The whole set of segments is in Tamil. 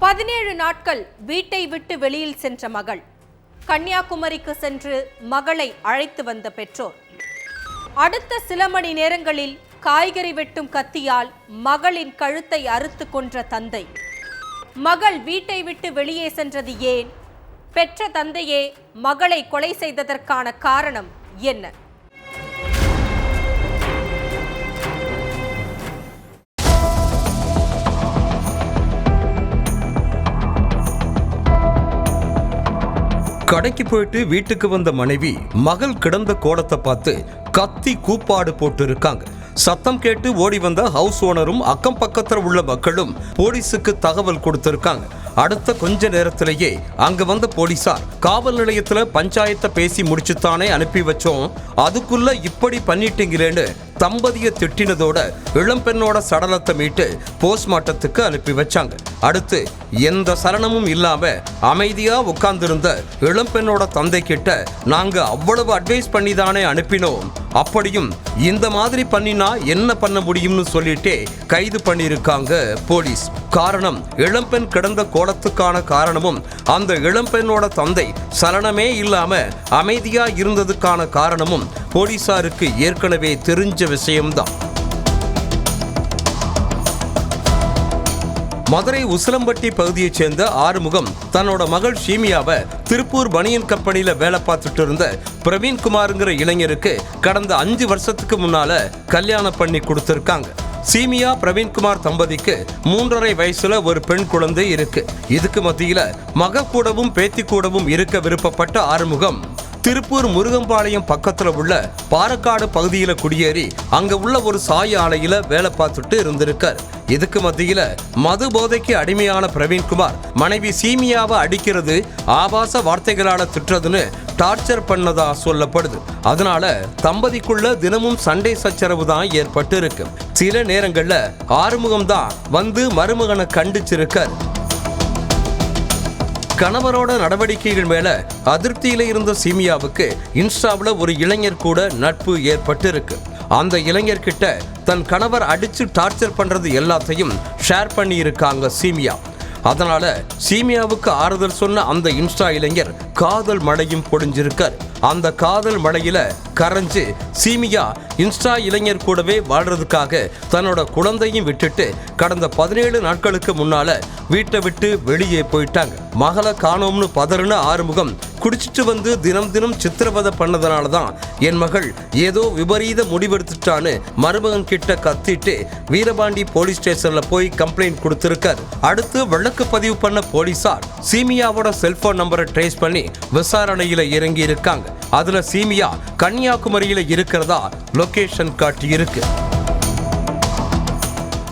17 நாட்கள் வீட்டை விட்டு வெளியில் சென்ற மகள். கன்னியாகுமரிக்கு சென்று மகளை அழைத்து வந்த பெற்றோர். அடுத்த சில மணி நேரங்களில் காய்கறி வெட்டும் கத்தியால் மகளின் கழுத்தை அறுத்து கொன்ற தந்தை. மகள் வீட்டை விட்டு வெளியே சென்றது ஏன்? பெற்ற தந்தையே மகளை கொலை செய்ததற்கான காரணம் என்ன? கடைக்கு போயிட்டு வீட்டுக்கு வந்த மனைவி மகள் கிடந்த கோலத்தை பார்த்து கத்தி கூப்பாடு போட்டு இருக்காங்க. சத்தம் கேட்டு ஓடி வந்த ஹவுஸ் ஓனரும் அக்கம் பக்கத்துல உள்ள மக்களும் போலீஸுக்கு தகவல் கொடுத்திருக்காங்க. அடுத்த கொஞ்ச நேரத்திலேயே அங்க வந்த போலீசார் காவல் நிலையத்துல பஞ்சாயத்தை பேசி முடிச்சுத்தானே அனுப்பி வச்சோம், அதுக்குள்ள இப்படி பண்ணிட்டீங்களேன்னு தம்பதியை திட்டினதோட இளம்பெண்ணோட சடலத்தை மீட்டு போஸ்ட்மார்ட்டத்துக்கு அனுப்பி வச்சாங்க. அடுத்து எந்த சலனமும் இல்லாம அமைதியா உட்கார்ந்திருந்த இளம்பெண்ணோட தந்தை கிட்ட நாங்க அவ்வளவு அட்வைஸ் பண்ணி தானே அனுப்பினோம், அப்படியும் இந்த மாதிரி பண்ணினா என்ன பண்ண முடியும்னு சொல்லிட்டே கைது பண்ணியிருக்காங்க போலீஸ். காரணம், இளம்பெண் கிடந்த கோலத்துக்கான காரணமும் அந்த இளம்பெண்ணோட தந்தை சலனமே இல்லாம அமைதியா இருந்ததுக்கான காரணமும் போலீசாருக்கு ஏற்கனவே தெரிஞ்ச விஷயம்தான். மதுரை உசிலம்பட்டி பகுதியைச் சேர்ந்த ஆறுமுகம் தன்னோட மகள் ஷீமியாவை திருப்பூர் பனியன் கம்பெனியில வேலை பார்த்துட்டு இருந்த பிரவீன்குமாருங்கிற இளைஞருக்கு கடந்த 5 வருஷத்துக்கு முன்னால கல்யாணம் பண்ணி கொடுத்திருக்காங்க. சீமியா பிரவீன்குமார் தம்பதிக்கு 3.5 வயசுல ஒரு பெண் குழந்தை இருக்கு. இதுக்கு மத்தியில மக கூடவும் பேத்தி கூடவும் இருக்க விருப்பப்பட்ட ஆறுமுகம் திருப்பூர் முருகம்பாளையம் பக்கத்துல உள்ள பாரக்காடு பகுதியில குடியேறி அங்க உள்ள ஒரு சாய ஆலையில வேலை பார்த்துட்டு இருந்திருக்கார். இதுக்கு மத்தியில மது போதைக்கு அடிமையான பிரவீன்குமார் மனைவி சீமியாவை அடிக்கிறது, ஆபாச வார்த்தைகளால திட்டுறதுன்னு டார்ச்சர் பண்ணதா சொல்லப்படுது. அதனால தம்பதிக்குள்ள தினமும் சண்டை சச்சரவு தான் ஏற்பட்டு இருக்கு. சில நேரங்கள்ல ஆறுமுகம் தான் வந்து மருமகனை கண்டிச்சிருக்கார். கணவரோட நடவடிக்கைகள் மேல அதிருப்தியில இருந்த சீமியாவுக்கு இன்ஸ்டாவில் ஒரு இளைஞர் கூட நட்பு ஏற்பட்டு இருக்கு. அந்த இளைஞர்கிட்ட தன் கணவர் அடிச்சு டார்ச்சர் பண்றது எல்லாத்தையும் ஷேர் பண்ணி இருக்காங்க சீமியா. அதனால சீமியாவுக்கு ஆறுதல் சொன்ன அந்த இன்ஸ்டா இளைஞர் காதல் மழையும் பொழிஞ்சிருக்கார். அந்த காதல் மழையில கரைஞ்சு சீமியா இன்ஸ்டா இளைஞர் கூடவே வாழ்றதுக்காக தன்னோட குழந்தையும் விட்டுட்டு கடந்த 17 நாட்களுக்கு முன்னால வீட்டை விட்டு வெளியே போயிட்டாங்க. மகளை காணோம்னு பதறுன ஆறுமுகம் குடிச்சிட்டு வந்து தினம் தினம் சித்திரவதை பண்ணதுனாலதான் என் மகள் ஏதோ விபரீத முடிவெடுத்துட்டான்னு மருமகன் கிட்ட கத்திட்டு வீரபாண்டி போலீஸ் ஸ்டேஷன்ல போய் கம்ப்ளைண்ட் கொடுத்திருக்காரு. அடுத்து வழக்கு பதிவு பண்ண போலீசார் சீமியாவோட செல்போன் நம்பரை ட்ரேஸ் பண்ணி விசாரணையில இறங்கி இருக்காங்க. அதுல சீமியா கன்னியாகுமரியில இருக்கிறதா லொகேஷன் காட்டி இருக்கு.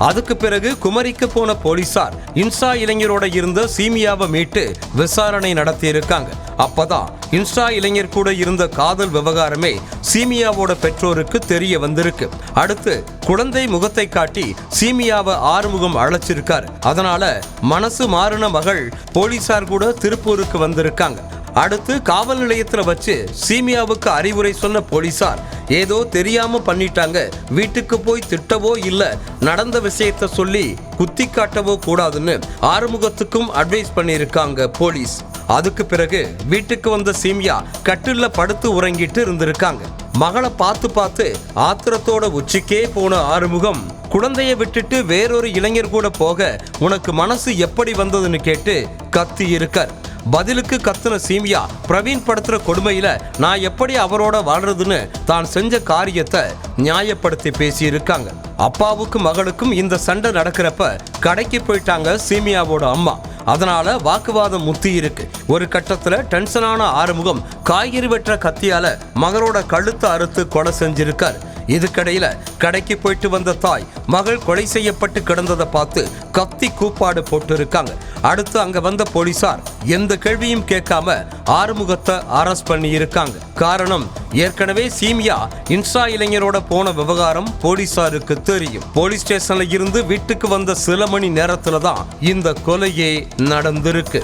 அதுக்கு பிறகு குமரிக்கு போன போலீசார் இன்ஸ்டா இளைஞரோட இருந்த சீமியாவை மீட்டு விசாரணை நடத்தி இருக்காங்க. அப்பதான் இன்ஸ்டா இளைஞர் கூட இருந்த காதல் விவகாரமே சீமியாவோட பெற்றோருக்கு தெரிய வந்திருக்கு. அடுத்து குழந்தை முகத்தை காட்டி சீமியாவை ஆறுமுகம் அழைச்சிருக்காரு. அதனால மனசு மாறின மகள் போலீசார் கூட திருப்பூருக்கு வந்திருக்காங்க. அடுத்து காவல் நிலையத்துல வச்சு சீமியாவுக்கு அறிவுரை சொன்ன போலீசார் ஏதோ தெரியாம பண்ணிட்டாங்க, வீட்டுக்கு போய் திட்டவோ இல்ல நடந்த விஷயத்த சொல்லி குத்தி காட்டவோ கூடாதுன்னு ஆறுமுகத்துக்கும் அட்வைஸ் பண்ணியிருக்காங்க போலீஸ். அதுக்கு பிறகு வீட்டுக்கு வந்த சீமியா கட்டில்ல படுத்து உறங்கிட்டு இருந்திருக்காங்க. மகளை பார்த்து ஆத்திரத்தோட உச்சிக்கே போன ஆறுமுகம் குழந்தைய விட்டுட்டு வேறொரு இளைஞர் கூட போக உனக்கு மனசு எப்படி வந்ததுன்னு கேட்டு கத்தி இருக்கார். பதிலுக்கு கத்துன சீமியா பிரவீன் படுத்துற கொடுமையில நான் எப்படி அவரோட வாழ்றதுன்னு தான் செஞ்ச காரியத்தை நியாயப்படுத்தி பேசி இருக்காங்க. அப்பாவுக்கும் மகளுக்கும் இந்த சண்டை நடக்கிறப்ப கடைக்கு போயிட்டாங்க சீமியாவோட அம்மா. அதனால வாக்குவாதம் முத்தி இருக்கு. ஒரு கட்டத்துல டென்ஷனான ஆறுமுகம் காய்கறி வெட்டுற கத்தியால மகளோட கழுத்தை அறுத்து கொலை செஞ்சிருக்கார். இதுக்கடையில கடைக்கு போயிட்டு வந்த தாய் மகள் கொலை செய்யப்பட்டு கிடந்ததை பார்த்து கத்தி கூப்பாடு போட்டு இருக்காங்க. அடுத்து அங்க வந்த போலீசார் எந்த கேள்வியும் கேட்காம ஆறுமுகத்தை அரெஸ்ட் பண்ணி இருக்காங்க. காரணம், ஏற்கனவே சீமியா இன்ஸ்டா இளைஞரோட போன விவகாரம் போலீசாருக்கு தெரியும். போலீஸ் ஸ்டேஷன்ல இருந்து வீட்டுக்கு வந்த சில மணி நேரத்துல தான் இந்த கொலையே நடந்திருக்கு.